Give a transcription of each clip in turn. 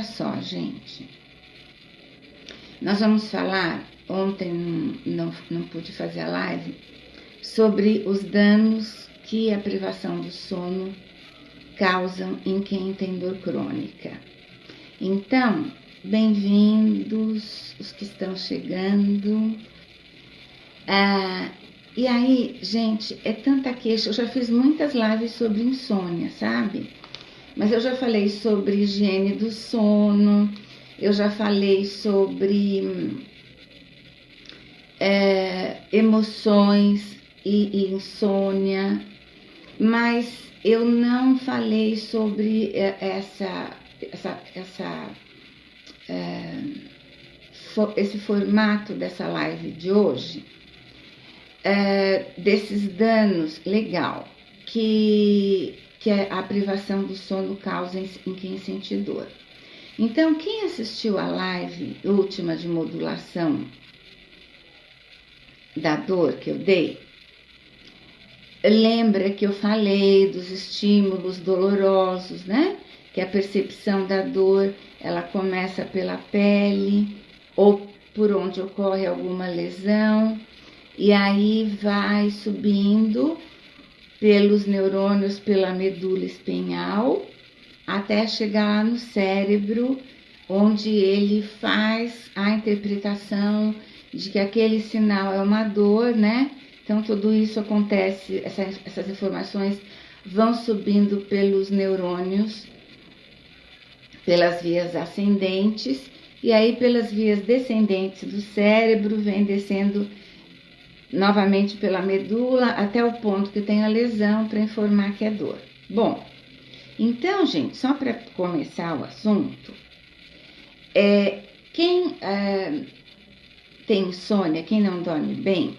só, gente. Nós vamos falar, ontem não pude fazer a live, sobre os danos que a privação do sono causam em quem tem dor crônica. Então, bem-vindos os que estão chegando. E aí, gente, é tanta queixa. Eu já fiz muitas lives sobre insônia, sabe? Mas eu já falei sobre higiene do sono, eu já falei sobre emoções e insônia, mas eu não falei sobre esse formato dessa live de hoje, desses danos legal que a privação do sono causa em quem sente dor. Então, quem assistiu a live última de modulação da dor que eu dei, lembra que eu falei dos estímulos dolorosos, né? Que a percepção da dor, ela começa pela pele ou por onde ocorre alguma lesão, e aí vai subindo pelos neurônios, pela medula espinhal, até chegar lá no cérebro, onde ele faz a interpretação de que aquele sinal é uma dor, né? Então, tudo isso acontece, essas informações vão subindo pelos neurônios, pelas vias ascendentes, e aí pelas vias descendentes do cérebro, vem descendo novamente pela medula, até o ponto que tem a lesão, para informar que é dor. Bom, então, gente, só para começar o assunto, quem tem insônia, quem não dorme bem,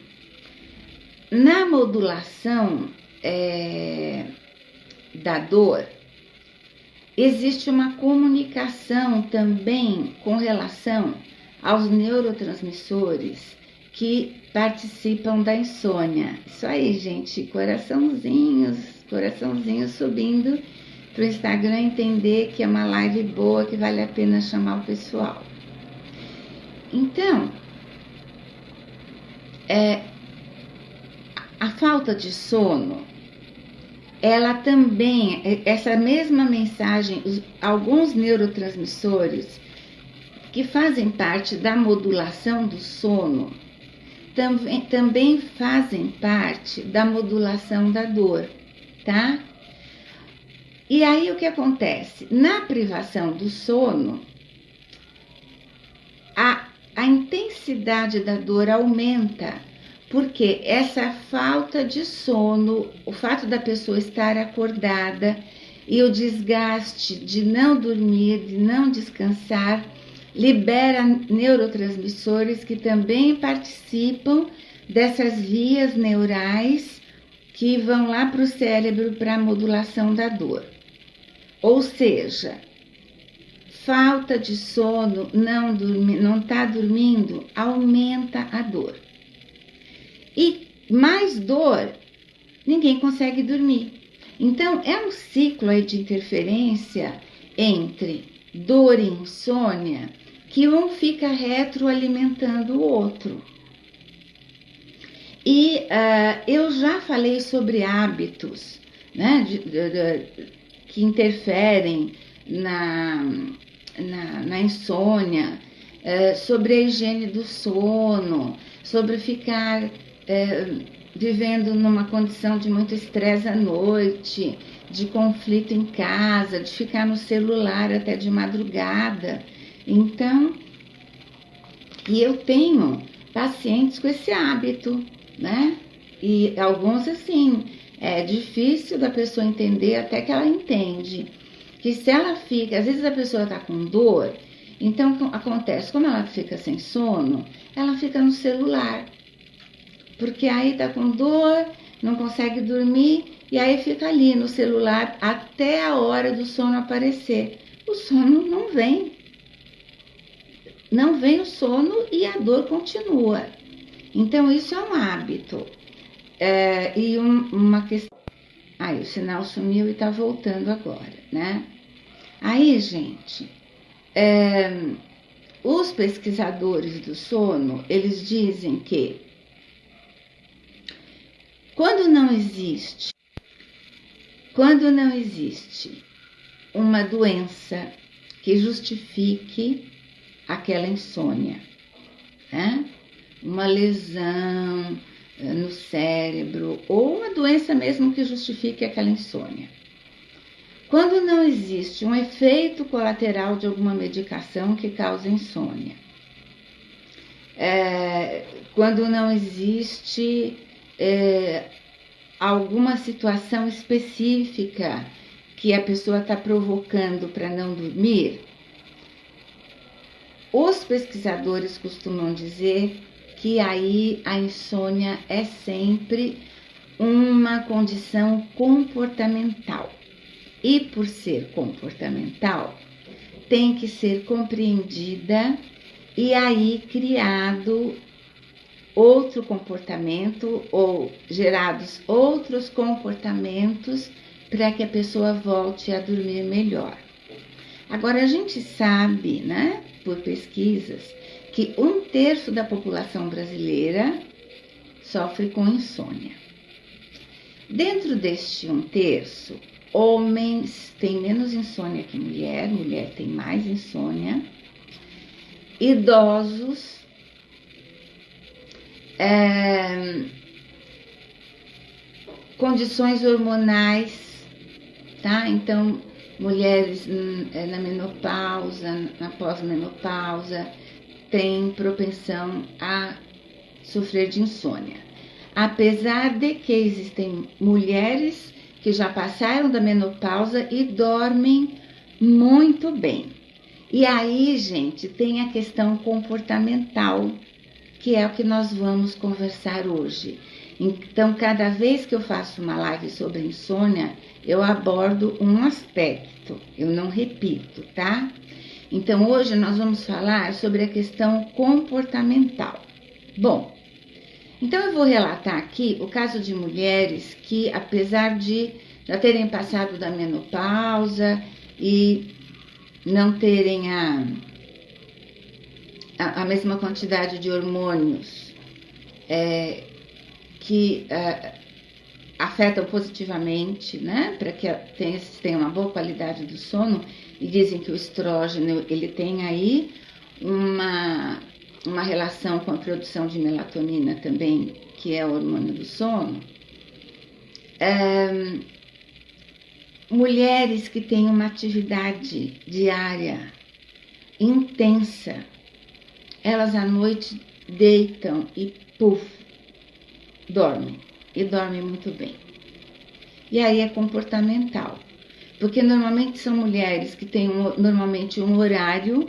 na modulação da dor, existe uma comunicação também com relação aos neurotransmissores que participam da insônia. Isso aí, gente, coraçãozinhos subindo para o Instagram entender que é uma live boa, que vale a pena chamar o pessoal. Então, a falta de sono, ela também, essa mesma mensagem, alguns neurotransmissores que fazem parte da modulação do sono, também fazem parte da modulação da dor, tá? E aí o que acontece? Na privação do sono, a intensidade da dor aumenta, porque essa falta de sono, o fato da pessoa estar acordada e o desgaste de não dormir, de não descansar, libera neurotransmissores que também participam dessas vias neurais que vão lá para o cérebro para a modulação da dor. Ou seja, falta de sono, não está dormindo, aumenta a dor. E mais dor, ninguém consegue dormir. Então, é um ciclo aí de interferência entre dor e insônia, que um fica retroalimentando o outro. E eu já falei sobre hábitos, né, que interferem na insônia, sobre a higiene do sono, sobre ficar vivendo numa condição de muito estresse à noite, de conflito em casa, de ficar no celular até de madrugada. Então, e eu tenho pacientes com esse hábito, né? E alguns, assim, é difícil da pessoa entender, até que ela entende. Que se ela fica, às vezes a pessoa está com dor, então acontece, como ela fica sem sono, ela fica no celular. Porque aí está com dor, não consegue dormir, e aí fica ali no celular até a hora do sono aparecer. O sono não vem. Não vem o sono e a dor continua. Então, isso é um hábito. E uma questão... o sinal sumiu e está voltando agora, né? Aí, gente, Os pesquisadores do sono, eles dizem que quando não existe uma doença que justifique aquela insônia, né? Uma lesão no cérebro ou uma doença mesmo que justifique aquela insônia. Quando não existe um efeito colateral de alguma medicação que causa insônia. Quando não existe alguma situação específica que a pessoa está provocando para não dormir, os pesquisadores costumam dizer que aí a insônia é sempre uma condição comportamental. E por ser comportamental, tem que ser compreendida e aí criado outro comportamento ou gerados outros comportamentos para que a pessoa volte a dormir melhor. Agora, a gente sabe, né, por pesquisas, que 1/3 da população brasileira sofre com insônia. Dentro deste 1/3, homens têm menos insônia que mulher tem mais insônia. Idosos, condições hormonais, tá? Então, mulheres na menopausa, na pós-menopausa, têm propensão a sofrer de insônia. Apesar de que existem mulheres que já passaram da menopausa e dormem muito bem. E aí, gente, tem a questão comportamental, que é o que nós vamos conversar hoje. Então, cada vez que eu faço uma live sobre insônia, eu abordo um aspecto, eu não repito, tá? Então, hoje nós vamos falar sobre a questão comportamental. Bom, então eu vou relatar aqui o caso de mulheres que, apesar de já terem passado da menopausa e não terem a mesma quantidade de hormônios que afetam positivamente, né, para que tenham uma boa qualidade do sono, e dizem que o estrógeno, ele tem aí uma relação com a produção de melatonina também, que é o hormônio do sono. Mulheres que têm uma atividade diária intensa, elas à noite deitam e dormem, e dormem muito bem. E aí é comportamental, porque normalmente são mulheres que têm normalmente um horário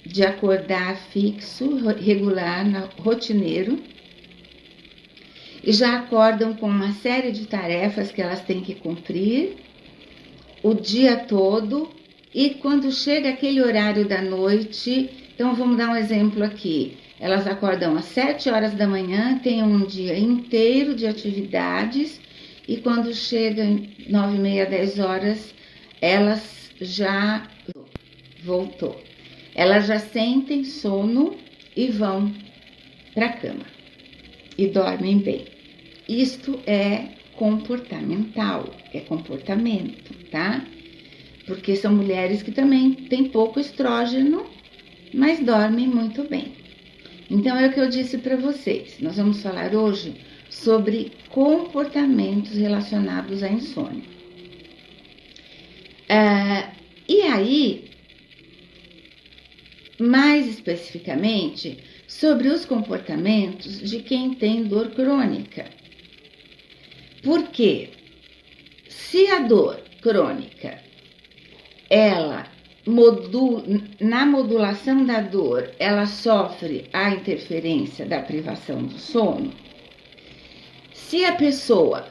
de acordar fixo, regular, rotineiro, e já acordam com uma série de tarefas que elas têm que cumprir o dia todo, e quando chega aquele horário da noite, então vamos dar um exemplo aqui, elas acordam às 7 horas da manhã, têm um dia inteiro de atividades, e quando chegam 9h30, 10 horas, elas já voltou. Elas já sentem sono e vão para a cama e dormem bem. Isto é comportamental, é comportamento, tá? Porque são mulheres que também têm pouco estrógeno, mas dormem muito bem. Então, é o que eu disse para vocês. Nós vamos falar hoje sobre comportamentos relacionados à insônia. E aí, mais especificamente, sobre os comportamentos de quem tem dor crônica. Porque se a dor crônica, ela na modulação da dor, ela sofre a interferência da privação do sono, se a pessoa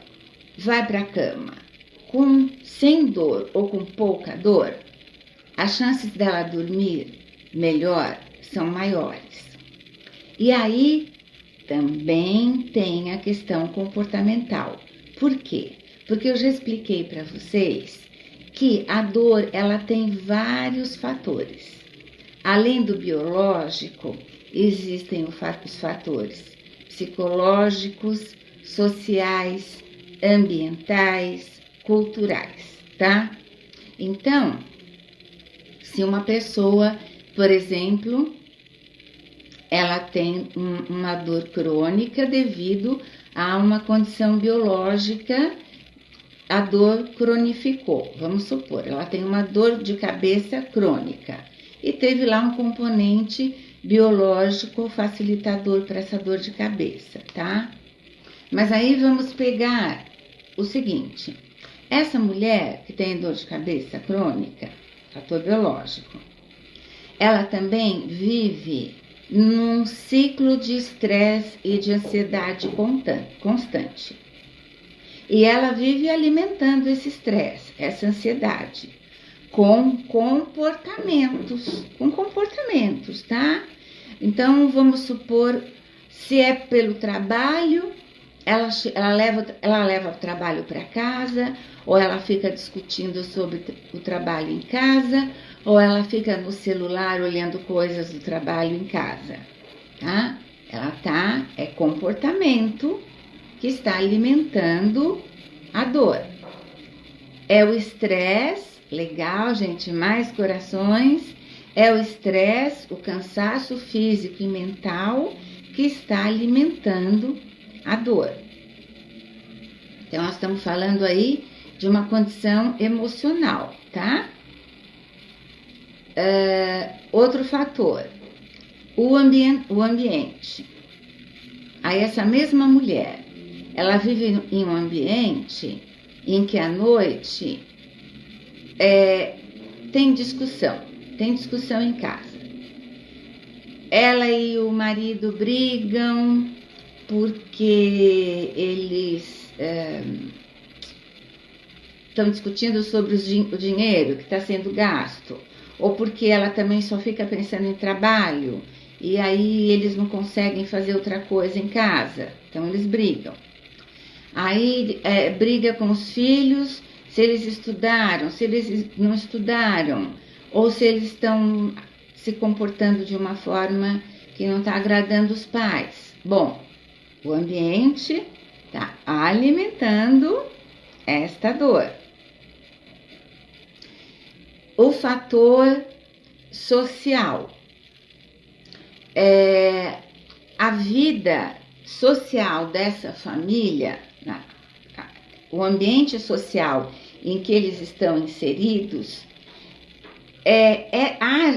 vai para a cama sem dor ou com pouca dor, as chances dela dormir melhor são maiores. E aí também tem a questão comportamental. Por quê? Porque eu já expliquei para vocês que a dor ela tem vários fatores. Além do biológico, existem os fatores psicológicos, sociais, ambientais, culturais, tá? Então, se uma pessoa, por exemplo, ela tem uma dor crônica devido a uma condição biológica, a dor cronificou. Vamos supor, ela tem uma dor de cabeça crônica e teve lá um componente biológico facilitador para essa dor de cabeça, tá? Mas aí vamos pegar o seguinte: essa mulher que tem dor de cabeça crônica, fator biológico, ela também vive num ciclo de estresse e de ansiedade constante. E ela vive alimentando esse estresse, essa ansiedade, com comportamentos, tá? Então, vamos supor, se é pelo trabalho, ela leva o trabalho para casa, ou ela fica discutindo sobre o trabalho em casa, ou ela fica no celular olhando coisas do trabalho em casa, tá? É comportamento que está alimentando a dor. É o estresse, legal, gente, mais corações, é o estresse, o cansaço físico e mental que está alimentando a dor. Então, nós estamos falando aí de uma condição emocional, tá? Outro fator, o ambiente. Aí essa mesma mulher, ela vive em um ambiente em que à noite tem discussão em casa. Ela e o marido brigam porque eles estão discutindo sobre o dinheiro que está sendo gasto, ou porque ela também só fica pensando em trabalho, e aí eles não conseguem fazer outra coisa em casa, então eles brigam. Aí briga com os filhos, se eles estudaram, se eles não estudaram, ou se eles estão se comportando de uma forma que não está agradando os pais. Bom, o ambiente está alimentando esta dor. O fator social. A vida social dessa família, o ambiente social em que eles estão inseridos,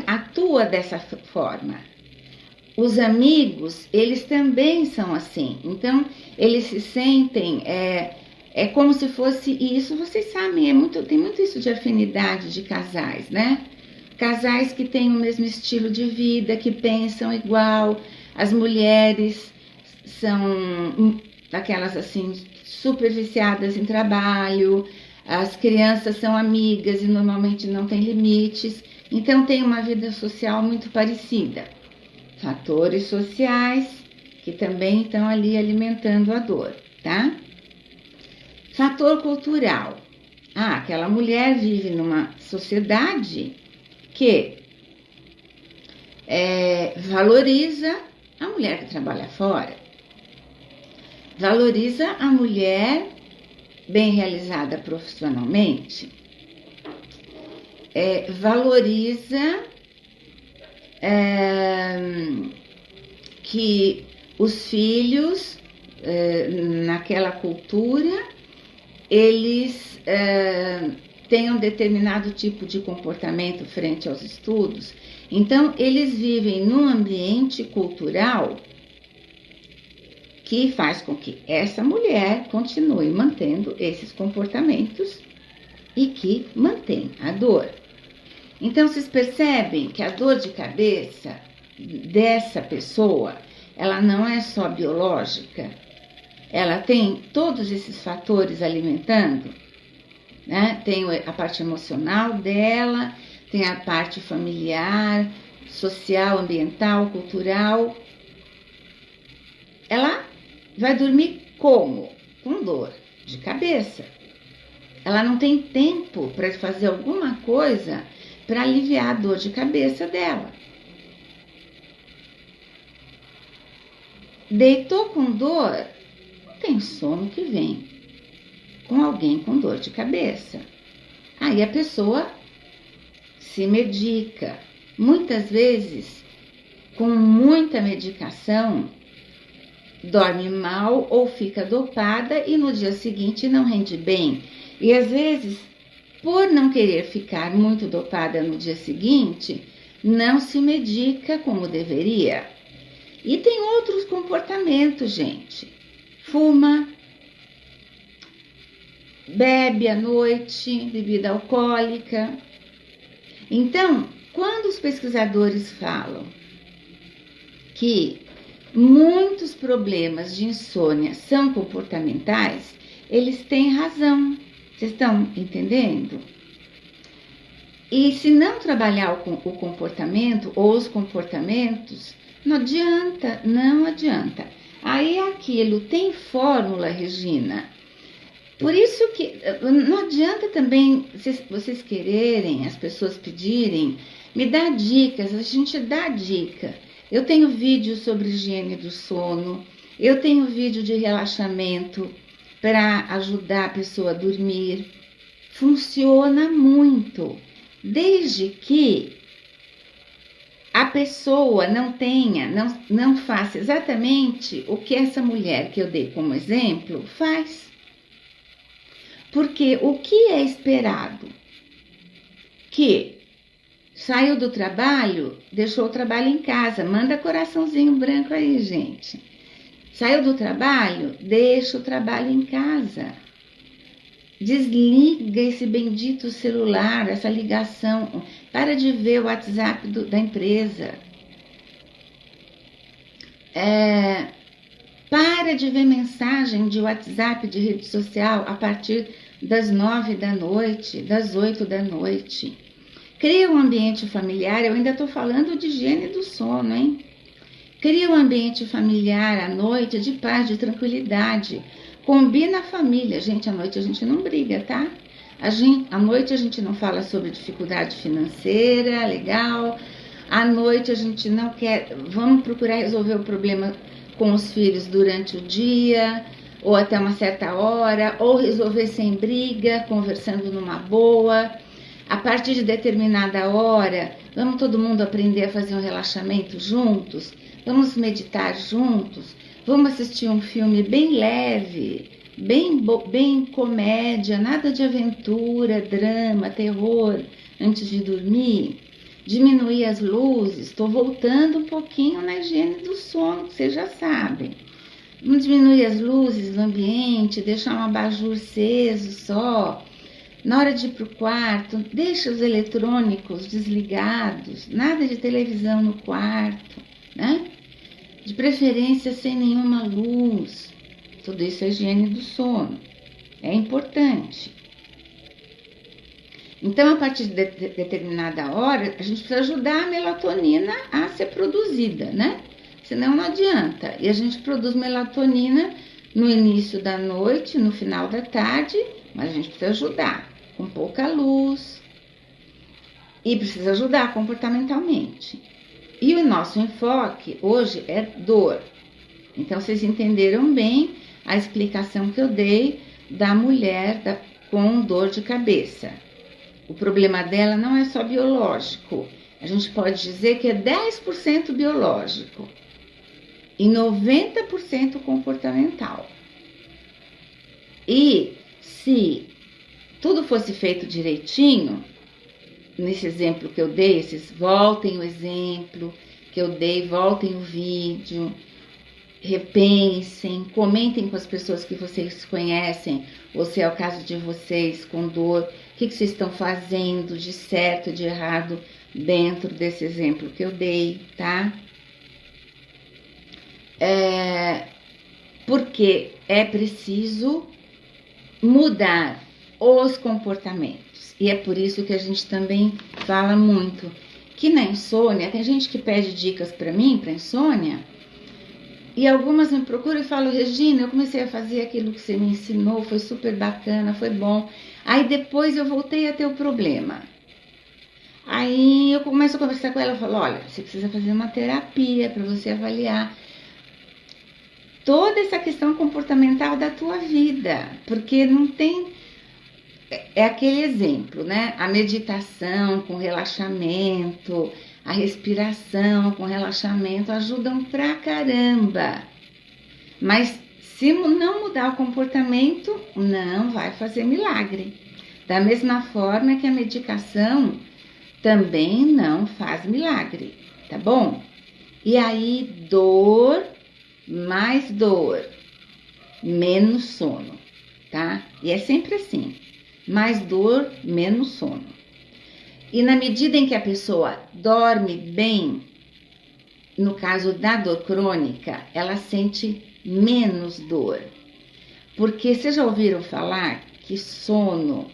atua dessa forma. Os amigos, eles também são assim. Então, eles se sentem, como se fosse, e isso vocês sabem, tem muito isso de afinidade de casais, né? Casais que têm o mesmo estilo de vida, que pensam igual. As mulheres são daquelas assim, super viciadas em trabalho. As crianças são amigas e normalmente não têm limites. Então, tem uma vida social muito parecida. Fatores sociais que também estão ali alimentando a dor, tá? Fator cultural. Aquela mulher vive numa sociedade que valoriza a mulher que trabalha fora, valoriza a mulher bem realizada profissionalmente, valoriza que os filhos, naquela cultura, eles tenham determinado tipo de comportamento frente aos estudos. Então, eles vivem num ambiente cultural que faz com que essa mulher continue mantendo esses comportamentos e que mantém a dor. Então, vocês percebem que a dor de cabeça dessa pessoa, ela não é só biológica, ela tem todos esses fatores alimentando, né? Tem a parte emocional dela, tem a parte familiar, social, ambiental, cultural. Ela vai dormir como? Com dor de cabeça. ela não tem tempo para fazer alguma coisa para aliviar a dor de cabeça dela. Deitou com dor, não tem sono que vem com alguém com dor de cabeça. Aí a pessoa se medica. Muitas vezes, com muita medicação, dorme mal ou fica dopada e no dia seguinte não rende bem. E às vezes, por não querer ficar muito dopada no dia seguinte, não se medica como deveria. E tem outros comportamentos, gente. Fuma, bebe à noite, bebida alcoólica. Então, quando os pesquisadores falam que muitos problemas de insônia são comportamentais, eles têm razão. Vocês estão entendendo? E se não trabalhar o comportamento ou os comportamentos, não adianta. Aí aquilo tem fórmula, Regina. Por isso que não adianta também vocês quererem, as pessoas pedirem, me dá dicas, a gente dá dica. Eu tenho vídeo sobre higiene do sono, eu tenho vídeo de relaxamento para ajudar a pessoa a dormir. Funciona muito, desde que a pessoa não faça exatamente o que essa mulher que eu dei como exemplo faz. Porque o que é esperado? Que saiu do trabalho, deixou o trabalho em casa. Manda coraçãozinho branco aí, gente. Saiu do trabalho, deixa o trabalho em casa. Desliga esse bendito celular, essa ligação. Para de ver o WhatsApp da empresa. Para de ver mensagem de WhatsApp, de rede social, a partir das 9 da noite, das 8 da noite. Cria um ambiente familiar, eu ainda estou falando de higiene do sono, hein? Cria um ambiente familiar à noite de paz, de tranquilidade. Combina a família. Gente, à noite a gente não briga, tá? À noite a gente não fala sobre dificuldade financeira, legal. À noite a gente não quer... Vamos procurar resolver o problema com os filhos durante o dia, ou até uma certa hora, ou resolver sem briga, conversando numa boa. A partir de determinada hora, vamos todo mundo aprender a fazer um relaxamento juntos, vamos meditar juntos, vamos assistir um filme bem leve, bem comédia, nada de aventura, drama, terror, antes de dormir. Diminuir as luzes, estou voltando um pouquinho na higiene do sono, que vocês já sabem. Vamos diminuir as luzes do ambiente, deixar um abajur aceso só. Na hora de ir para o quarto, deixa os eletrônicos desligados, nada de televisão no quarto, né? De preferência sem nenhuma luz. Tudo isso é higiene do sono. É importante. Então, a partir de determinada hora, a gente precisa ajudar a melatonina a ser produzida, né? Senão não adianta. E a gente produz melatonina no início da noite, no final da tarde, mas a gente precisa ajudar com pouca luz e precisa ajudar comportamentalmente. E o nosso enfoque hoje é dor. Então, vocês entenderam bem a explicação que eu dei da mulher com dor de cabeça. O problema dela não é só biológico. A gente pode dizer que é 10% biológico e 90% comportamental. E se tudo fosse feito direitinho, nesse exemplo que eu dei, voltem o exemplo que eu dei, voltem o vídeo, repensem, comentem com as pessoas que vocês conhecem, ou se é o caso de vocês com dor, o que vocês estão fazendo de certo, de errado, dentro desse exemplo que eu dei, tá? Porque é preciso mudar os comportamentos. E é por isso que a gente também fala muito que na insônia, tem gente que pede dicas para mim, para insônia, e algumas me procuram e falam: Regina, eu comecei a fazer aquilo que você me ensinou, foi super bacana, foi bom. Aí depois eu voltei a ter o problema. Aí eu começo a conversar com ela, eu falo, olha, você precisa fazer uma terapia para você avaliar toda essa questão comportamental da tua vida, porque não tem... É aquele exemplo, né? A meditação com relaxamento, a respiração com relaxamento ajudam pra caramba. Mas se não mudar o comportamento, não vai fazer milagre. Da mesma forma que a medicação também não faz milagre, tá bom? E aí, dor, mais dor, menos sono, tá? E é sempre assim, mais dor, menos sono. E na medida em que a pessoa dorme bem, no caso da dor crônica, ela sente menos dor. Porque vocês já ouviram falar que sono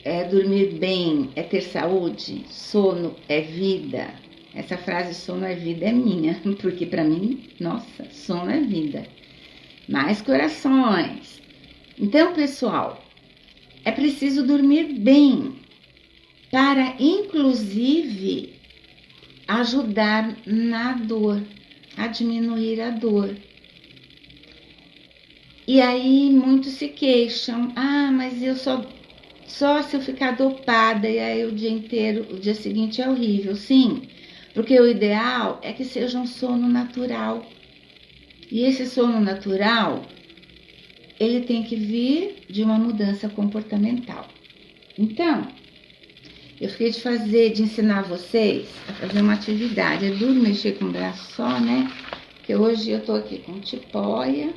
é dormir bem, é ter saúde? Sono é vida. Essa frase sono é vida é minha, porque para mim, nossa, sono é vida. Mais corações. Então, pessoal, é preciso dormir bem para, inclusive, ajudar na dor, a diminuir a dor. E aí muitos se queixam, mas eu só se eu ficar dopada e aí o dia inteiro, o dia seguinte é horrível. Sim, porque o ideal é que seja um sono natural. E esse sono natural, ele tem que vir de uma mudança comportamental. Então, eu fiquei de ensinar vocês a fazer uma atividade. É duro mexer com o braço só, né? Porque hoje eu tô aqui com tipóia.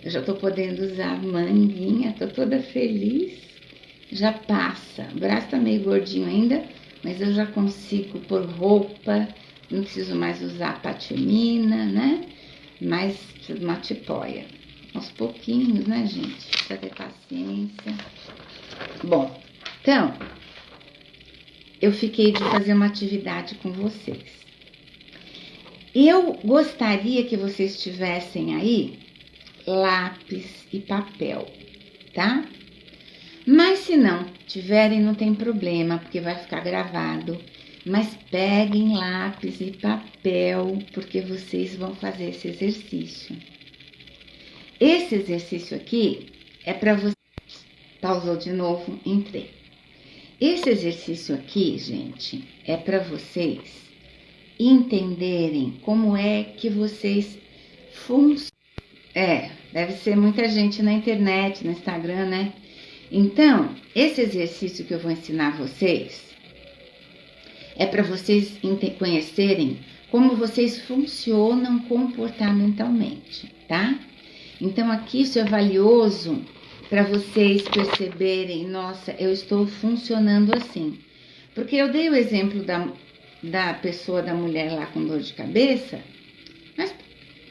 Eu já tô podendo usar manguinha, tô toda feliz. Já passa. O braço tá meio gordinho ainda, mas eu já consigo pôr roupa. Não preciso mais usar patimina, né? Mas preciso de uma tipóia. Aos pouquinhos, né, gente? Precisa ter paciência. Bom, então, eu fiquei de fazer uma atividade com vocês. Eu gostaria que vocês tivessem aí lápis e papel, tá? Mas se não tiverem, não tem problema, porque vai ficar gravado. Mas peguem lápis e papel, porque vocês vão fazer esse exercício. Esse exercício aqui é para você... Pausou de novo, entrei. Esse exercício aqui, gente, é para vocês entenderem como é que vocês funcionam. Deve ser muita gente na internet, no Instagram, né? Então, esse exercício que eu vou ensinar vocês é para vocês conhecerem como vocês funcionam comportamentalmente, tá? Então, aqui isso é valioso para vocês perceberem, nossa, eu estou funcionando assim. Porque eu dei o exemplo da pessoa, da mulher lá com dor de cabeça, mas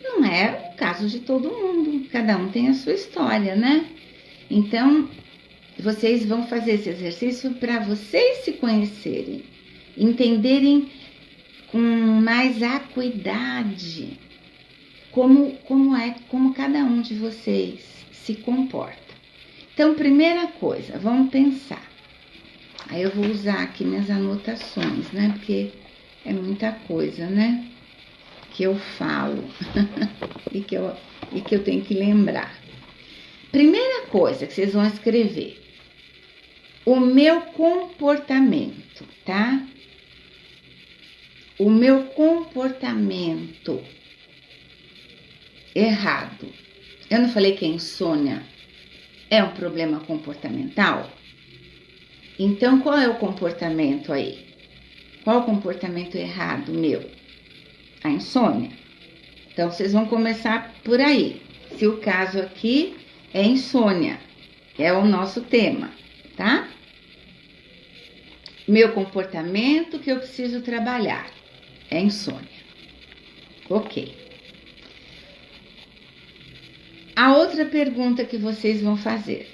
não é o caso de todo mundo. Cada um tem a sua história, né? Então, vocês vão fazer esse exercício para vocês se conhecerem, entenderem com mais acuidade como cada um de vocês se comporta. Então, primeira coisa, vamos pensar. Aí eu vou usar aqui minhas anotações, né? Porque é muita coisa, né? Que eu falo e que eu tenho que lembrar. Primeira coisa que vocês vão escrever: o meu comportamento, tá? O meu comportamento errado. Eu não falei que a insônia é um problema comportamental? Então, qual é o comportamento aí? Qual o comportamento errado meu? A insônia. Então, vocês vão começar por aí. Se o caso aqui é insônia, é o nosso tema, tá? Meu comportamento que eu preciso trabalhar é insônia. Ok. A outra pergunta que vocês vão fazer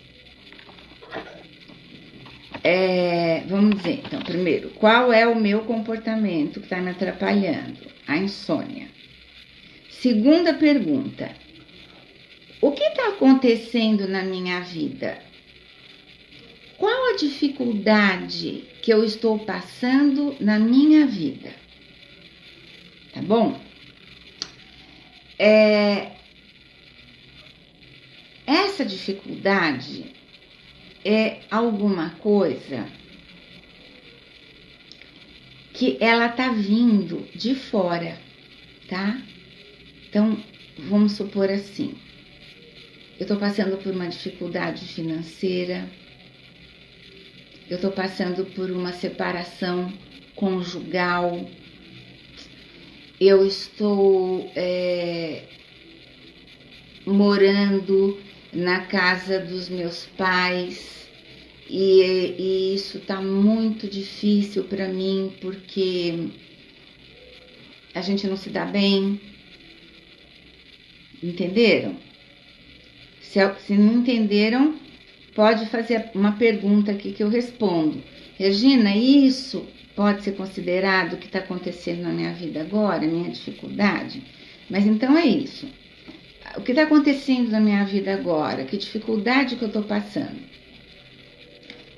vamos dizer, então, primeiro, qual é o meu comportamento que está me atrapalhando? A insônia. Segunda pergunta, o que está acontecendo na minha vida Qual a dificuldade que eu estou passando na minha vida? Tá bom? Essa dificuldade é alguma coisa que ela tá vindo de fora, tá? Então, vamos supor assim, eu tô passando por uma dificuldade financeira, eu tô passando por uma separação conjugal, eu estou morando na casa dos meus pais, e isso tá muito difícil para mim, porque a gente não se dá bem. Entenderam? Se não entenderam, pode fazer uma pergunta aqui que eu respondo. Regina, isso pode ser considerado o que está acontecendo na minha vida agora, minha dificuldade? Mas então é isso. O que está acontecendo na minha vida agora? Que dificuldade que eu estou passando?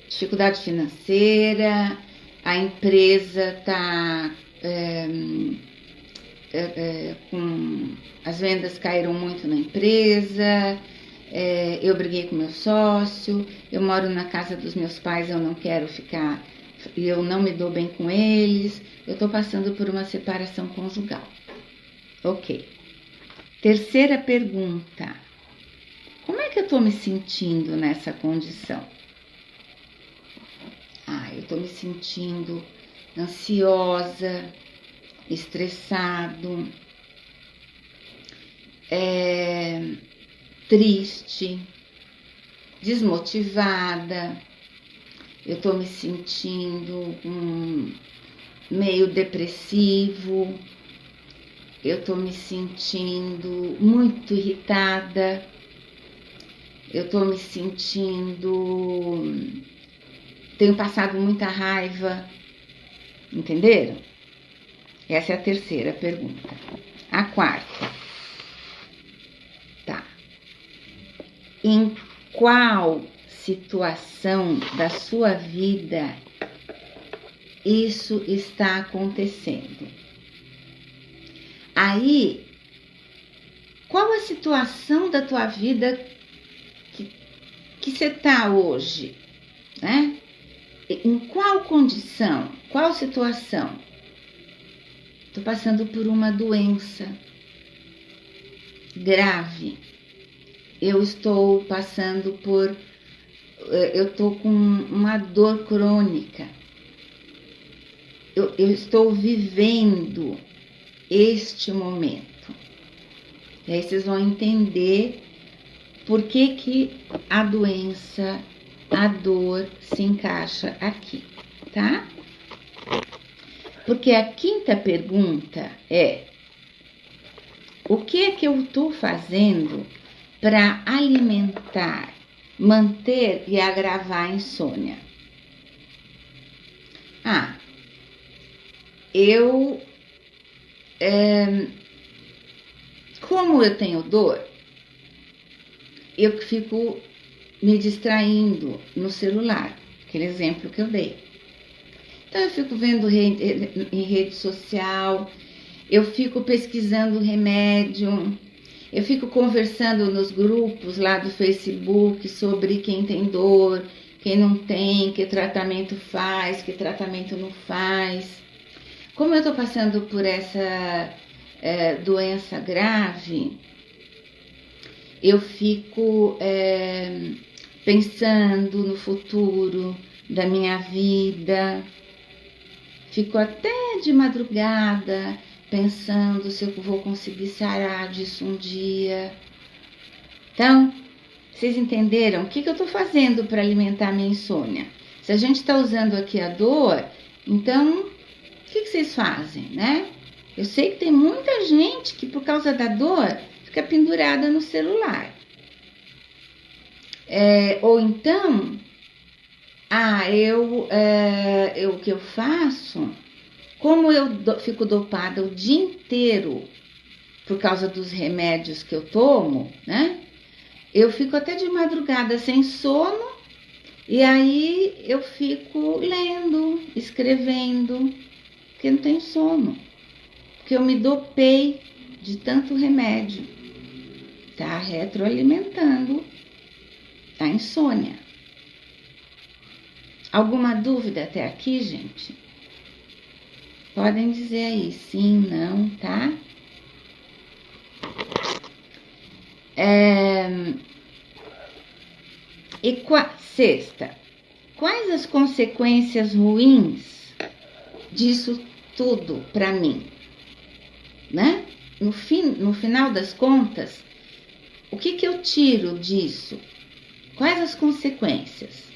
Dificuldade financeira, a empresa está com... As vendas caíram muito na empresa, eu briguei com meu sócio, eu moro na casa dos meus pais, eu não quero ficar, eu não me dou bem com eles, eu estou passando por uma separação conjugal. Ok. Terceira pergunta. Como é que eu estou me sentindo nessa condição? Eu estou me sentindo ansiosa, estressado, triste, desmotivada, eu estou me sentindo meio depressivo, eu estou me sentindo muito irritada, eu estou me sentindo... Tenho passado muita raiva, entenderam? Essa é a terceira pergunta. A quarta. Tá. Em qual situação da sua vida isso está acontecendo? Aí, qual a situação da tua vida que você tá hoje, né? Em qual condição, qual situação? Estou passando por uma doença grave. Eu estou passando por... Eu estou com uma dor crônica. Eu estou vivendo este momento. E aí vocês vão entender por que a doença, a dor se encaixa aqui, tá? Porque a quinta pergunta é: o que é que eu estou fazendo para alimentar, manter e agravar a insônia? Como eu tenho dor, eu fico me distraindo no celular, aquele exemplo que eu dei. Então eu fico vendo em rede social, eu fico pesquisando remédio, eu fico conversando nos grupos lá do Facebook sobre quem tem dor, quem não tem, que tratamento faz, que tratamento não faz. Como eu estou passando por essa doença grave, eu fico pensando no futuro da minha vida, fico até de madrugada pensando se eu vou conseguir sarar disso um dia. Então, vocês entenderam o que eu estou fazendo para alimentar a minha insônia? Se a gente está usando aqui a dor, então, o que vocês fazem, né? Eu sei que tem muita gente que por causa da dor fica pendurada no celular. Ou então, o que eu faço, como eu fico dopada o dia inteiro por causa dos remédios que eu tomo, né? Eu fico até de madrugada sem sono E aí eu fico lendo, escrevendo, porque não tenho sono. Porque eu me dopei de tanto remédio. Tá retroalimentando a insônia. Alguma dúvida até aqui, gente? Podem dizer aí sim, não, tá? Sexta, quais as consequências ruins disso tudo para mim? Né? No final das contas, o que eu tiro disso? Quais as consequências?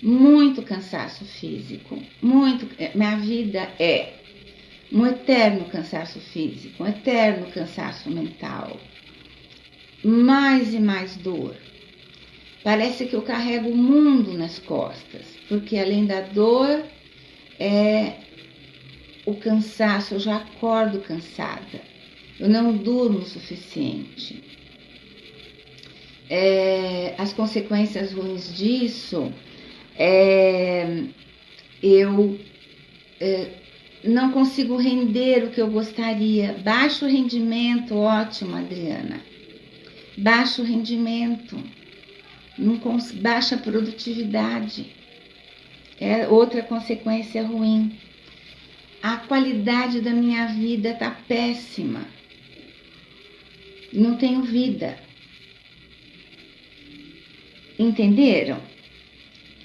Muito cansaço físico, minha vida é um eterno cansaço físico, um eterno cansaço mental, mais e mais dor. Parece que eu carrego o mundo nas costas, porque além da dor, o cansaço, eu já acordo cansada, eu não durmo o suficiente. As consequências ruins disso, eu não consigo render o que eu gostaria. Baixo rendimento, ótimo, Adriana. Baixo rendimento, baixa produtividade, é outra consequência ruim. A qualidade da minha vida está péssima, não tenho vida. Entenderam?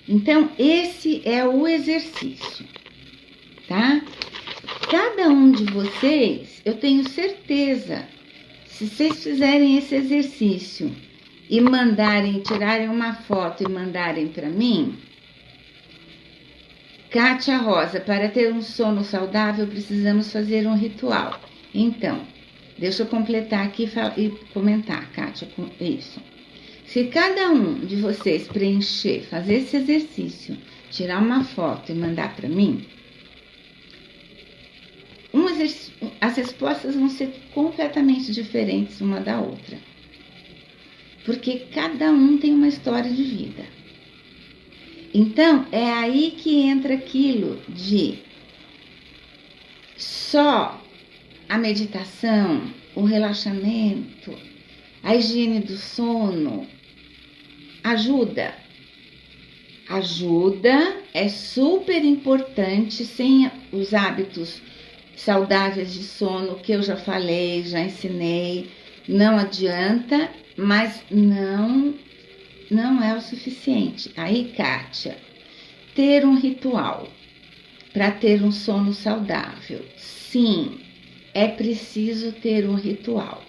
Então, esse é o exercício, tá? Cada um de vocês, eu tenho certeza, se vocês fizerem esse exercício e tirarem uma foto e mandarem para mim, Kátia Rosa, para ter um sono saudável, precisamos fazer um ritual. Então, deixa eu completar aqui e comentar, Kátia, com isso. Se cada um de vocês preencher, fazer esse exercício, tirar uma foto e mandar para mim, as respostas vão ser completamente diferentes uma da outra. Porque cada um tem uma história de vida. Então, é aí que entra aquilo de só a meditação, o relaxamento, a higiene do sono, ajuda, é super importante. Sem os hábitos saudáveis de sono, que eu já falei, já ensinei, não adianta, mas não é o suficiente. Aí, Kátia, ter um ritual para ter um sono saudável. Sim, é preciso ter um ritual.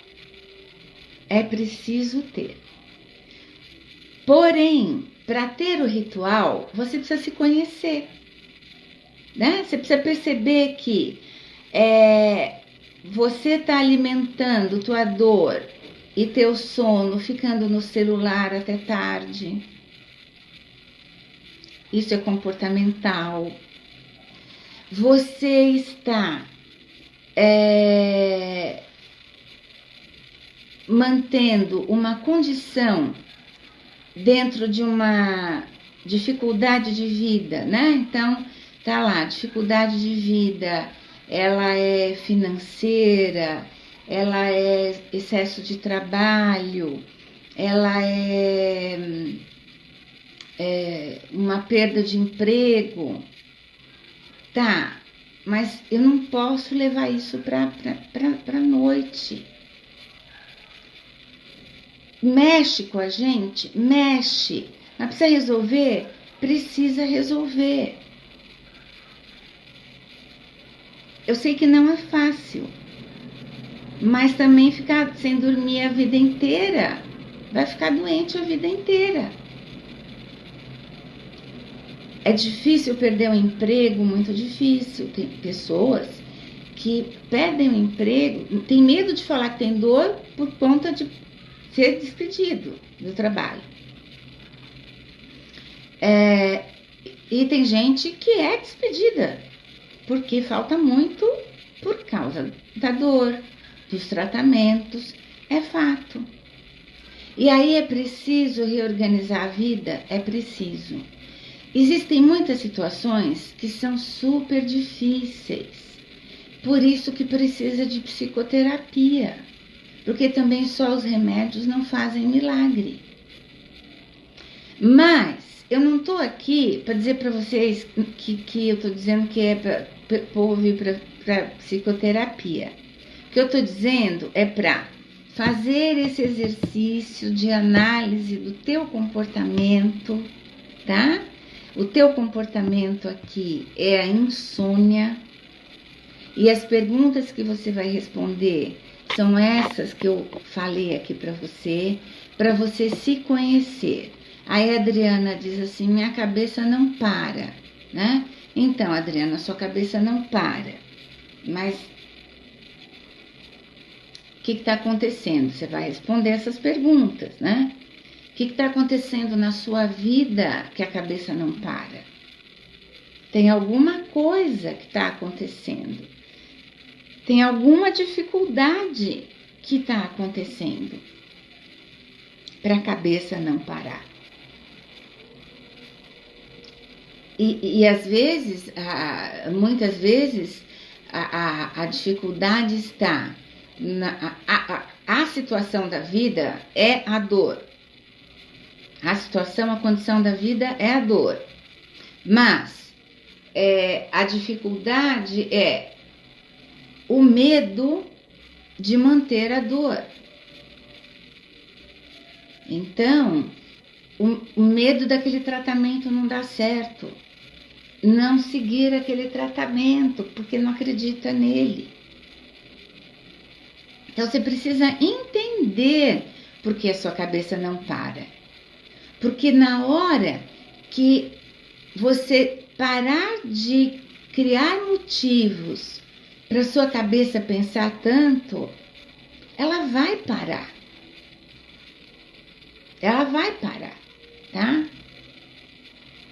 É preciso ter. Porém, para ter o ritual, você precisa se conhecer, né? Você precisa perceber que você está alimentando tua dor e teu sono ficando no celular até tarde. Isso é comportamental. Você está mantendo uma condição dentro de uma dificuldade de vida, né? Então, tá lá, dificuldade de vida, ela é financeira, ela é excesso de trabalho, ela é uma perda de emprego, tá? Mas eu não posso levar isso para noite. Mexe com a gente, mexe. Mas precisa resolver? Precisa resolver. Eu sei que não é fácil, mas também ficar sem dormir a vida inteira, vai ficar doente a vida inteira. É difícil perder o emprego, muito difícil. Tem pessoas que perdem o emprego, tem medo de falar que tem dor por conta de ser despedido do trabalho. E tem gente que é despedida porque falta muito por causa da dor, dos tratamentos, é fato. E aí é preciso reorganizar a vida? É preciso. Existem muitas situações que são super difíceis. Por isso que precisa de psicoterapia. Porque também só os remédios não fazem milagre. Mas eu não estou aqui para dizer para vocês que eu estou dizendo que é para povo ir para psicoterapia. O que eu estou dizendo é para fazer esse exercício de análise do teu comportamento, tá? O teu comportamento aqui é a insônia. E as perguntas que você vai responder são essas que eu falei aqui para você se conhecer. Aí a Adriana diz assim, minha cabeça não para, né? Então, Adriana, sua cabeça não para. Mas o que está acontecendo? Você vai responder essas perguntas, né? O que está acontecendo na sua vida que a cabeça não para? Tem alguma coisa que está acontecendo. Tem alguma dificuldade que está acontecendo para a cabeça não parar. E às vezes, muitas vezes, a dificuldade está a situação da vida é a dor. A situação, a condição da vida é a dor. Mas a dificuldade é o medo de manter a dor. Então, o medo daquele tratamento não dar certo. Não seguir aquele tratamento, porque não acredita nele. Então, você precisa entender por que a sua cabeça não para. Porque na hora que você parar de criar motivos para sua cabeça pensar tanto, ela vai parar. Ela vai parar, tá?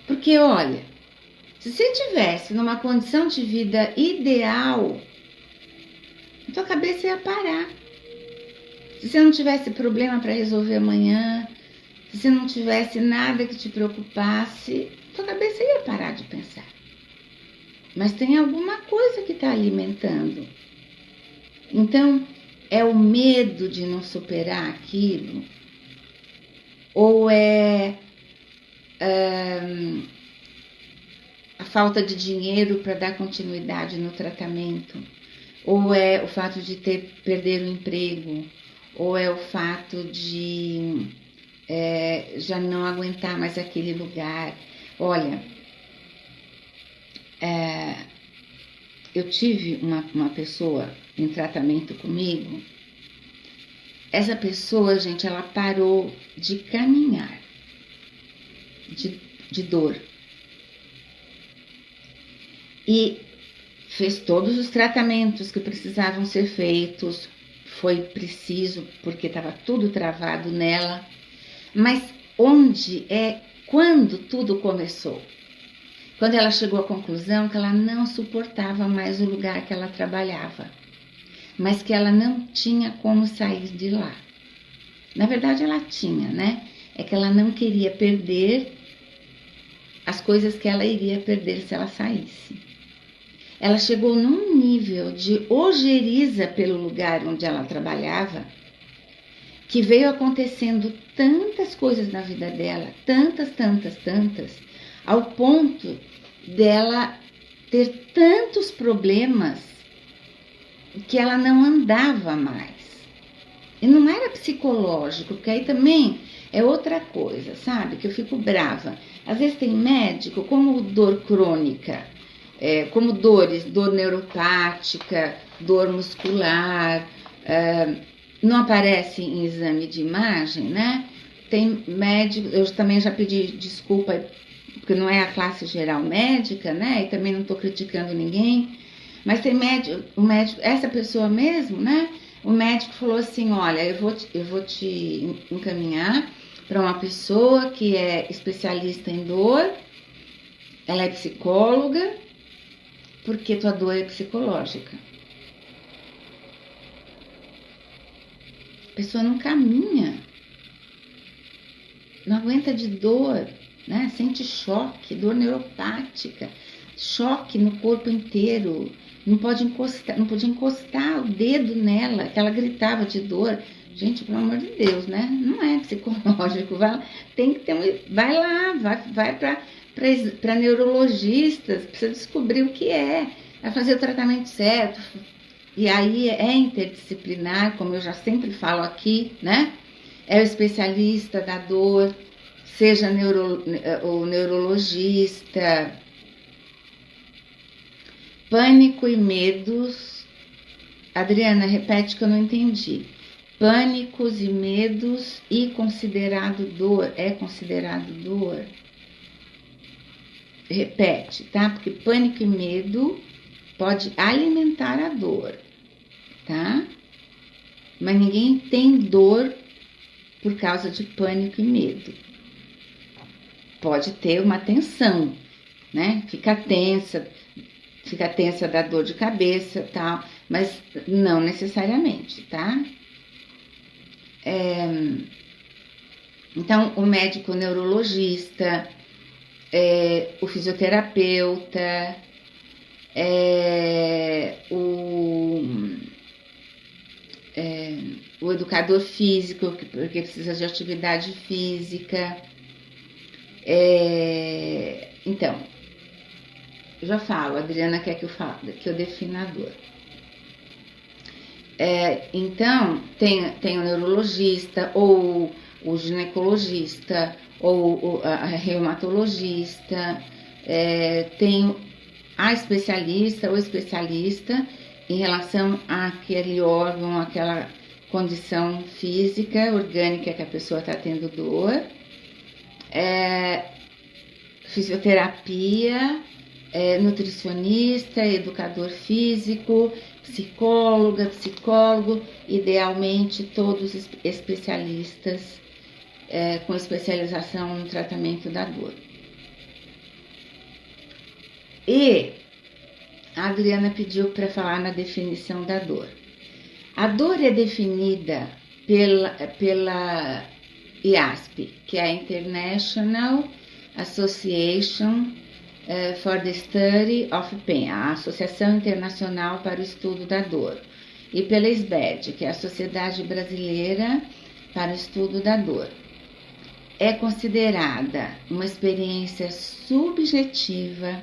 Porque, olha, se você estivesse numa condição de vida ideal, tua cabeça ia parar. Se você não tivesse problema para resolver amanhã, se você não tivesse nada que te preocupasse, tua cabeça ia parar de pensar. Mas tem alguma coisa que está alimentando. Então, é o medo de não superar aquilo? Ou é a falta de dinheiro para dar continuidade no tratamento? Ou é o fato de perder o emprego? Ou é o fato de já não aguentar mais aquele lugar? Olha, eu tive uma pessoa em tratamento comigo. Essa pessoa, gente, ela parou de caminhar, de dor. E fez todos os tratamentos que precisavam ser feitos. Foi preciso, porque estava tudo travado nela. Mas quando tudo começou? Quando ela chegou à conclusão que ela não suportava mais o lugar que ela trabalhava, mas que ela não tinha como sair de lá. Na verdade, ela tinha, né? É que ela não queria perder as coisas que ela iria perder se ela saísse. Ela chegou num nível de ojeriza pelo lugar onde ela trabalhava, que veio acontecendo tantas coisas na vida dela, tantas, ao ponto dela ter tantos problemas que ela não andava mais. E não era psicológico, porque aí também é outra coisa, sabe? Que eu fico brava. Às vezes tem médico, como dor crônica, como dor neuropática, dor muscular, não aparece em exame de imagem, né? Tem médico, eu também já pedi desculpa, porque não é a classe geral médica, né? E também não estou criticando ninguém, mas tem o médico, essa pessoa mesmo, né? O médico falou assim, olha, eu vou te encaminhar para uma pessoa que é especialista em dor, ela é psicóloga, porque tua dor é psicológica. A pessoa não caminha. não aguenta de dor, né? Sente choque, dor neuropática, choque no corpo inteiro. Não podia encostar o dedo nela, que ela gritava de dor. Gente, pelo amor de Deus, né? Não é psicológico. Vai lá, vai para neurologistas, precisa descobrir o que é, vai fazer o tratamento certo. E aí é interdisciplinar, como eu já sempre falo aqui, né? É o especialista da dor, seja o neurologista. Pânico e medos. Adriana, repete que eu não entendi. Pânicos e medos e considerado dor. É considerado dor? Repete, tá? Porque pânico e medo pode alimentar a dor, tá? Mas ninguém tem dor por causa de pânico e medo. Pode ter uma tensão, né? Fica tensa da dor de cabeça, tal, mas não necessariamente, tá? Então, o médico neurologista, o fisioterapeuta, o educador físico, porque precisa de atividade física. Então, eu já falo, a Adriana quer que eu defina a dor. Então, tem o neurologista, ou o ginecologista, ou a reumatologista, tem a especialista ou especialista em relação àquele órgão, àquela condição física, orgânica que a pessoa está tendo dor. Fisioterapia, nutricionista, educador físico, psicólogo, idealmente todos especialistas com especialização no tratamento da dor. E a Adriana pediu para falar na definição da dor. A dor é definida pela IASP, que é a International Association for the Study of Pain, a Associação Internacional para o Estudo da Dor, e pela SBED, que é a Sociedade Brasileira para o Estudo da Dor. É considerada uma experiência subjetiva,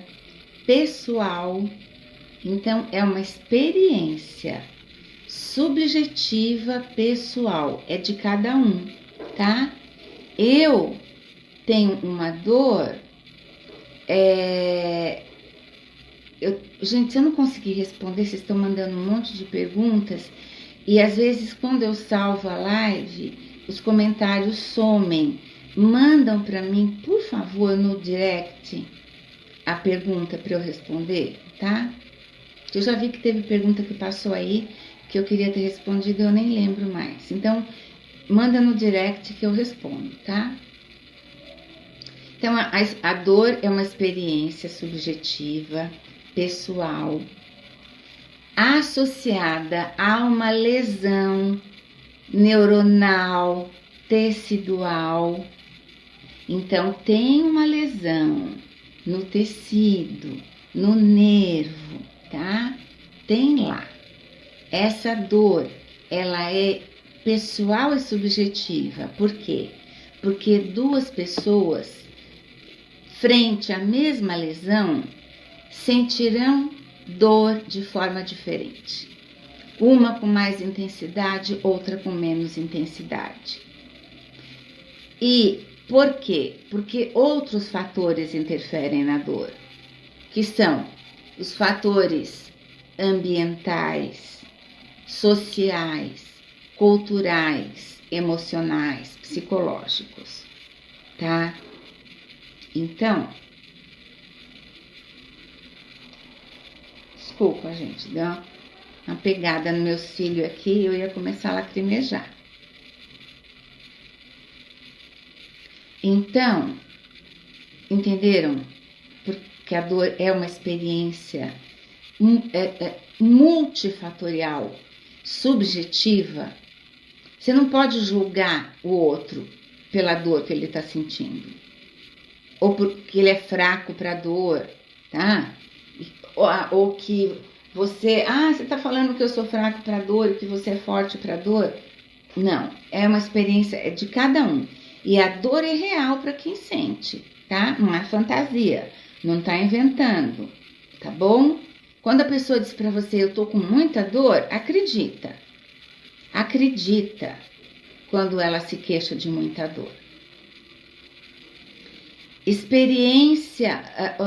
pessoal, então é uma experiência subjetiva, pessoal, é de cada um, tá? Eu tenho uma dor. Gente, se eu não conseguir responder, vocês estão mandando um monte de perguntas e às vezes quando eu salvo a live, os comentários somem. Mandam para mim, por favor, no direct a pergunta para eu responder, tá? Eu já vi que teve pergunta que passou aí que eu queria ter respondido e eu nem lembro mais. Então, manda no direct que eu respondo, tá? Então, a dor é uma experiência subjetiva, pessoal, associada a uma lesão neuronal, tecidual. Então, tem uma lesão no tecido, no nervo, tá? Tem lá. Essa dor, ela é pessoal e subjetiva. Por quê? Porque duas pessoas, frente à mesma lesão, sentirão dor de forma diferente. Uma com mais intensidade, outra com menos intensidade. E por quê? Porque outros fatores interferem na dor, que são os fatores ambientais, sociais, culturais, emocionais, psicológicos, tá? Então, desculpa, gente, deu uma pegada no meu cílio aqui e eu ia começar a lacrimejar. Então, entenderam? Porque a dor é uma experiência multifatorial, subjetiva. Você não pode julgar o outro pela dor que ele está sentindo, ou porque ele é fraco para dor, tá? Ou que você está falando que eu sou fraco para dor e que você é forte para dor. Não, é uma experiência de cada um. E a dor é real para quem sente, tá? Não é fantasia, não está inventando, tá bom? Quando a pessoa diz para você, eu tô com muita dor, acredita. Acredita quando ela se queixa de muita dor. Experiência,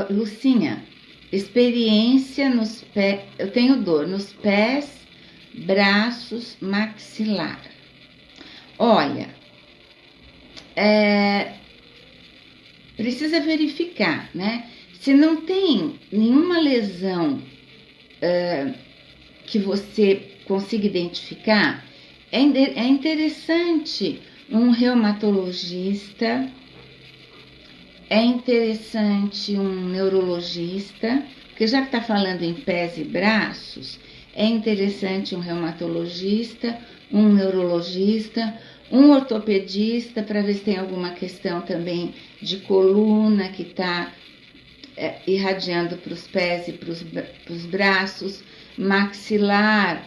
Lucinha, experiência nos pés, eu tenho dor nos pés, braços, maxilar. Olha, precisa verificar, né? Se não tem nenhuma lesão que você consiga identificar, é interessante um reumatologista, é interessante um neurologista, porque já que está falando em pés e braços, é interessante um reumatologista, um neurologista, um ortopedista, para ver se tem alguma questão também de coluna que está irradiando para os pés e para os braços, maxilar.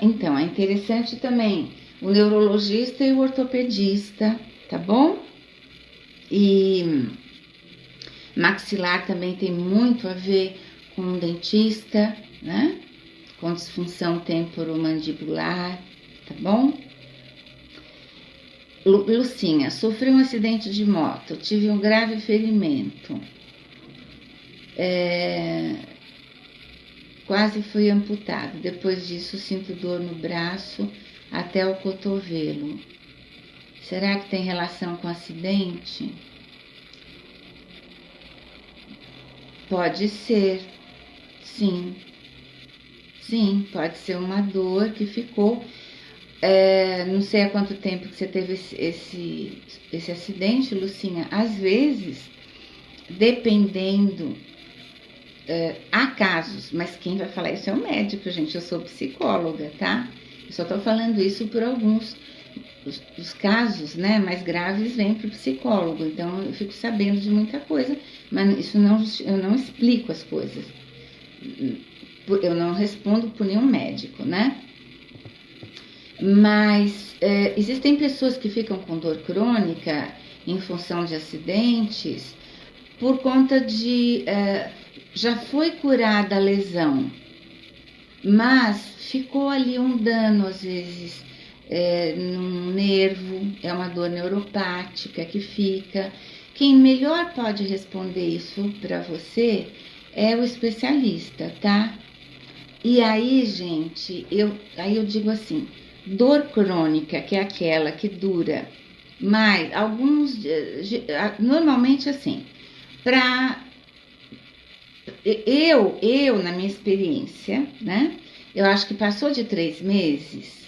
Então, é interessante também o neurologista e o ortopedista, tá bom? E maxilar também tem muito a ver com um dentista, né? Com disfunção temporomandibular, tá bom? Lucinha, sofri um acidente de moto, tive um grave ferimento. Quase fui amputado. Depois disso, sinto dor no braço até o cotovelo. Será que tem relação com acidente? Pode ser, sim. Sim, pode ser uma dor que ficou. Não sei há quanto tempo que você teve esse acidente, Lucinha. Às vezes, dependendo, há casos, mas quem vai falar isso é o médico, gente. Eu sou psicóloga, tá? Eu só tô falando isso por alguns. Os casos, né, mais graves vêm para o psicólogo, então eu fico sabendo de muita coisa, mas isso não, eu não explico as coisas, eu não respondo por nenhum médico, né? Mas existem pessoas que ficam com dor crônica em função de acidentes por conta de já foi curada a lesão, mas ficou ali um dano às vezes. Num nervo, é uma dor neuropática que fica. Quem melhor pode responder isso para você é o especialista, tá? E aí, gente, eu digo assim, dor crônica, que é aquela que dura mais, normalmente assim, eu, na minha experiência, né, eu acho que passou de 3 meses,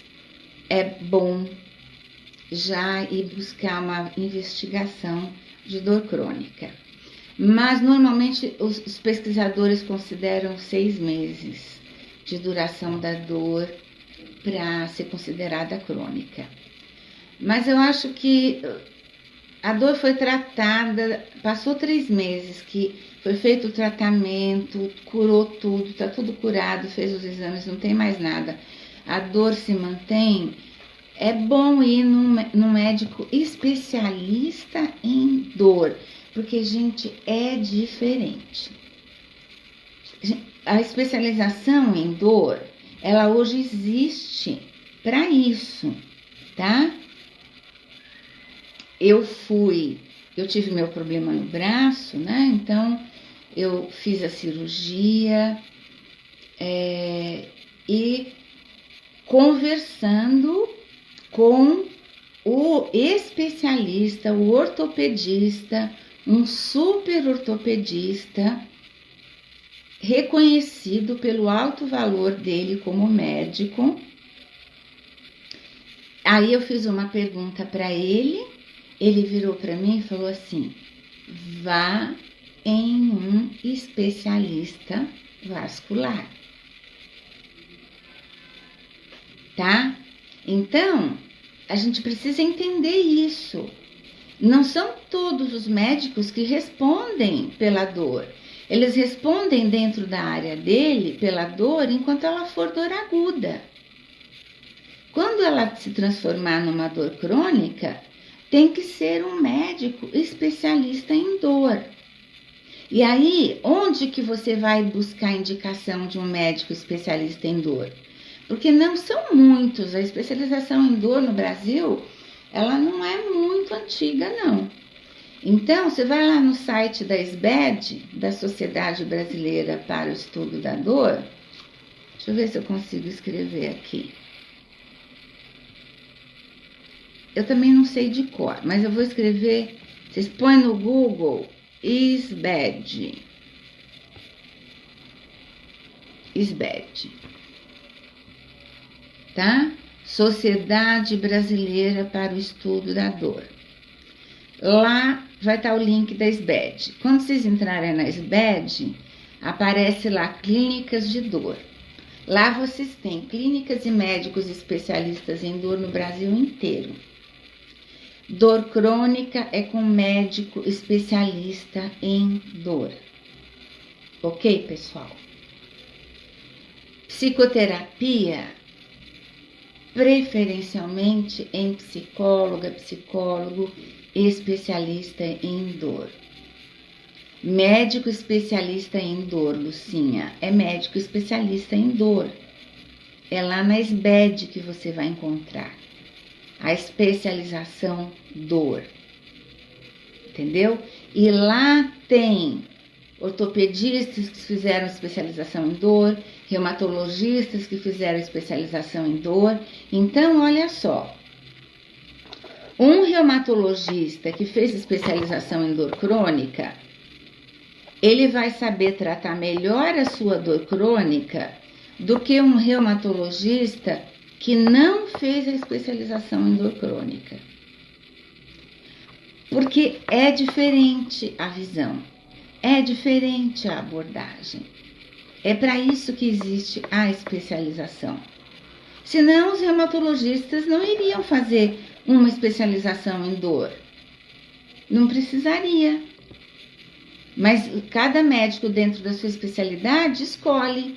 é bom já ir buscar uma investigação de dor crônica. Mas, normalmente, os pesquisadores consideram 6 meses de duração da dor para ser considerada crônica. Mas eu acho que a dor foi tratada, passou 3 meses que foi feito o tratamento, curou tudo, está tudo curado, fez os exames, não tem mais nada. A dor se mantém, é bom ir num médico especialista em dor, porque, gente, é diferente. A especialização em dor, ela hoje existe para isso, tá? Eu tive meu problema no braço, né? Então, eu fiz a cirurgia e conversando com o especialista, o ortopedista, um super ortopedista, reconhecido pelo alto valor dele como médico. Aí eu fiz uma pergunta para ele, ele virou para mim e falou assim: vá em um especialista vascular. Tá? Então, a gente precisa entender isso. Não são todos os médicos que respondem pela dor. Eles respondem dentro da área dele pela dor enquanto ela for dor aguda. Quando ela se transformar numa dor crônica, tem que ser um médico especialista em dor. E aí, onde que você vai buscar a indicação de um médico especialista em dor? Porque não são muitos. A especialização em dor no Brasil, ela não é muito antiga, não. Então, você vai lá no site da SBED, da Sociedade Brasileira para o Estudo da Dor. Deixa eu ver se eu consigo escrever aqui. Eu também não sei de cor, mas eu vou escrever. Vocês põem no Google SBED. SBED. Tá? Sociedade Brasileira para o Estudo da Dor. Lá vai estar o link da SBED. Quando vocês entrarem na SBED, aparece lá clínicas de dor. Lá vocês têm clínicas e médicos especialistas em dor no Brasil inteiro. Dor crônica é com médico especialista em dor. Ok, pessoal? Psicoterapia, preferencialmente em psicóloga, psicólogo especialista em dor. Médico especialista em dor, Lucinha, é médico especialista em dor. É lá na SBED que você vai encontrar a especialização dor. Entendeu? E lá tem ortopedistas que fizeram especialização em dor, reumatologistas que fizeram especialização em dor. Então, olha só. Um reumatologista que fez especialização em dor crônica, ele vai saber tratar melhor a sua dor crônica do que um reumatologista que não fez a especialização em dor crônica. Porque é diferente a visão, é diferente a abordagem. É para isso que existe a especialização. Senão, os reumatologistas não iriam fazer uma especialização em dor. Não precisaria. Mas cada médico, dentro da sua especialidade, escolhe.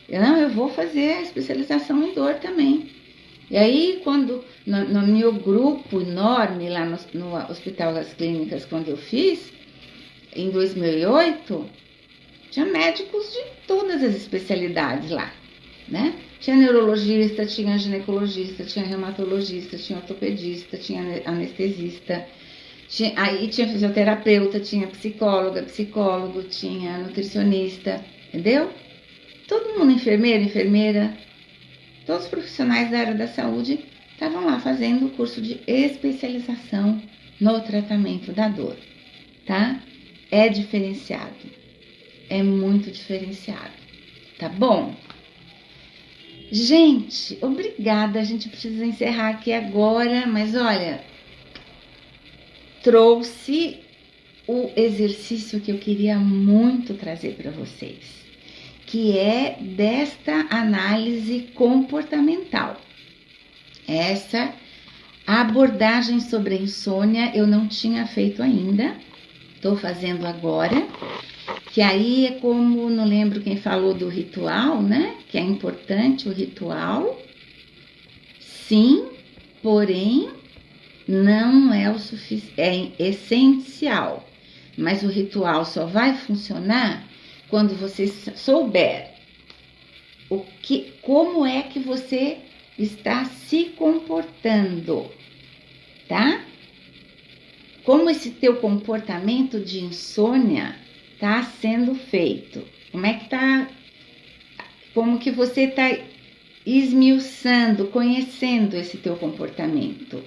Não, eu vou fazer a especialização em dor também. E aí, quando no meu grupo enorme lá no Hospital das Clínicas, quando eu fiz, em 2008, tinha médicos de todas as especialidades lá, né? Tinha neurologista, tinha ginecologista, tinha reumatologista, tinha ortopedista, tinha anestesista, aí tinha fisioterapeuta, tinha psicóloga, psicólogo, tinha nutricionista, entendeu? Todo mundo, enfermeira, todos os profissionais da área da saúde estavam lá fazendo o curso de especialização no tratamento da dor, tá? É diferenciado, é muito diferenciado, tá bom? Gente, obrigada, a gente precisa encerrar aqui agora, mas olha, trouxe o exercício que eu queria muito trazer para vocês, que é desta análise comportamental. Essa abordagem sobre a insônia eu não tinha feito ainda, estou fazendo agora, que aí é como, não lembro quem falou do ritual, né? Que é importante o ritual, sim, porém não é o suficiente, é essencial, mas o ritual só vai funcionar quando você souber como é que você está se comportando, tá? Como esse teu comportamento de insônia está sendo feito? Como que você está esmiuçando, conhecendo esse teu comportamento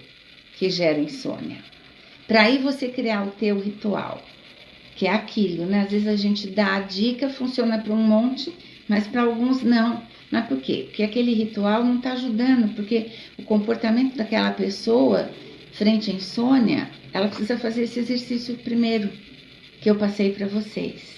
que gera insônia? Para aí você criar o teu ritual, que é aquilo, né? Às vezes a gente dá a dica, funciona para um monte, mas para alguns não. Mas por quê? Porque aquele ritual não está ajudando, porque o comportamento daquela pessoa frente à insônia, ela precisa fazer esse exercício primeiro, que eu passei para vocês.